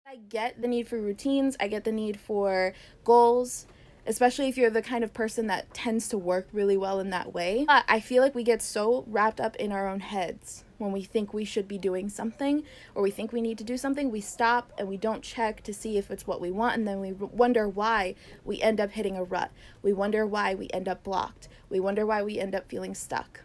I get the need for routines, I get the need for goals, especially if you're the kind of person that tends to work really well in that way. But I feel like we get so wrapped up in our own heads when we think we should be doing something or we think we need to do something. We stop and we don't check to see if it's what we want, and then we wonder why we end up hitting a rut. We wonder why we end up blocked. We wonder why we end up feeling stuck.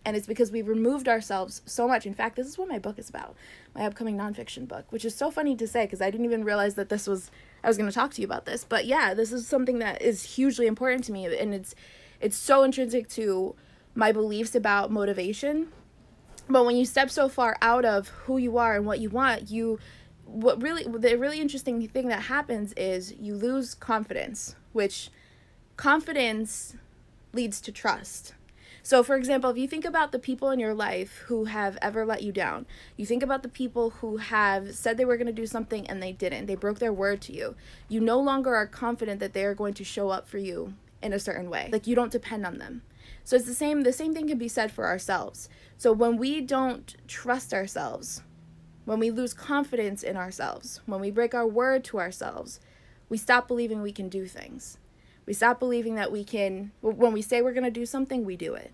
And it's because we've removed ourselves so much. In fact, this is what my book is about, my upcoming nonfiction book, which is so funny to say because I didn't even realize that I was going to talk to you about this. But yeah, this is something that is hugely important to me, and it's so intrinsic to my beliefs about motivation. But when you step so far out of who you are and what you want, the really interesting thing that happens is you lose confidence, which confidence leads to trust. So, for example, if you think about the people in your life who have ever let you down, you think about the people who have said they were going to do something and they didn't, they broke their word to you, you no longer are confident that they are going to show up for you in a certain way. Like, you don't depend on them. So it's the same thing can be said for ourselves. So when we don't trust ourselves, when we lose confidence in ourselves, when we break our word to ourselves, we stop believing we can do things. We stop believing that when we say we're going to do something, we do it.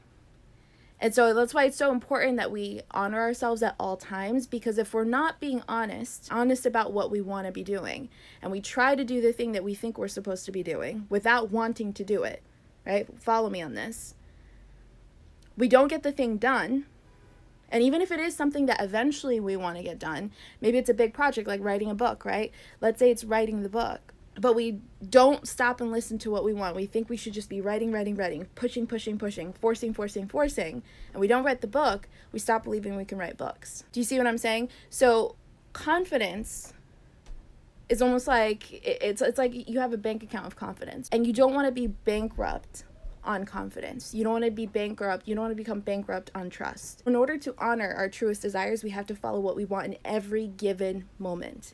And so that's why it's so important that we honor ourselves at all times, because if we're not being honest about what we want to be doing, and we try to do the thing that we think we're supposed to be doing without wanting to do it, right? Follow me on this. We don't get the thing done. And even if it is something that eventually we want to get done, maybe it's a big project like writing a book, right? Let's say it's writing the book. But we don't stop and listen to what we want. We think we should just be writing, pushing, forcing, and we don't write the book. We stop believing we can write books. Do you see what I'm saying? So confidence is almost like, it's like you have a bank account of confidence, and you don't want to be bankrupt on confidence. You don't want to be bankrupt. You don't want to become bankrupt on trust. In order to honor our truest desires, we have to follow what we want in every given moment.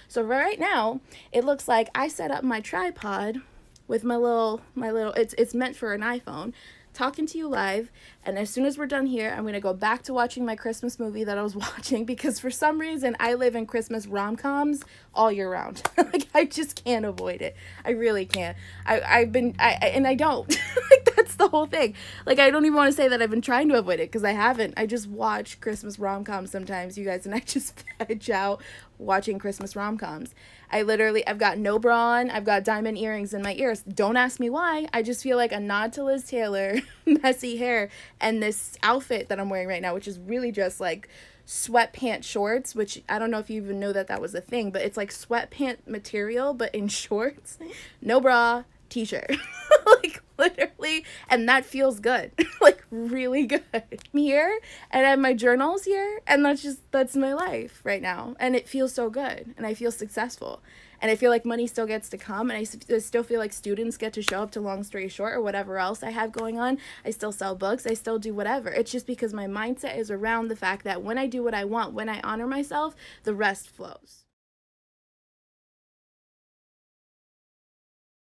So right now, it looks like I set up my tripod with my little, it's meant for an iPhone, talking to you live, and as soon as we're done here, I'm going to go back to watching my Christmas movie that I was watching, because for some reason, I live in Christmas rom-coms all year round. Like, I just can't avoid it. I really can't. I don't. Like, that's the whole thing. Like, I don't even want to say that I've been trying to avoid it, because I haven't. I just watch Christmas rom-coms sometimes, you guys, and I just veg out watching Christmas rom-coms. I've got no bra on, I've got diamond earrings in my ears. Don't ask me why. I just feel like a nod to Liz Taylor, messy hair, and this outfit that I'm wearing right now, which is really just like sweatpant shorts, which I don't know if you even know that was a thing, but it's like sweatpant material, but in shorts, no bra, t-shirt. Like, literally, and that feels good. Like, really good. I'm here, and I have my journals here, and that's my life right now, and it feels so good, and I feel successful, and I feel like money still gets to come, and I still feel like students get to show up to Long Story Short or whatever else I have going on. I still sell books, I still do whatever. It's just because my mindset is around the fact that when I do what I want, when I honor myself, the rest flows.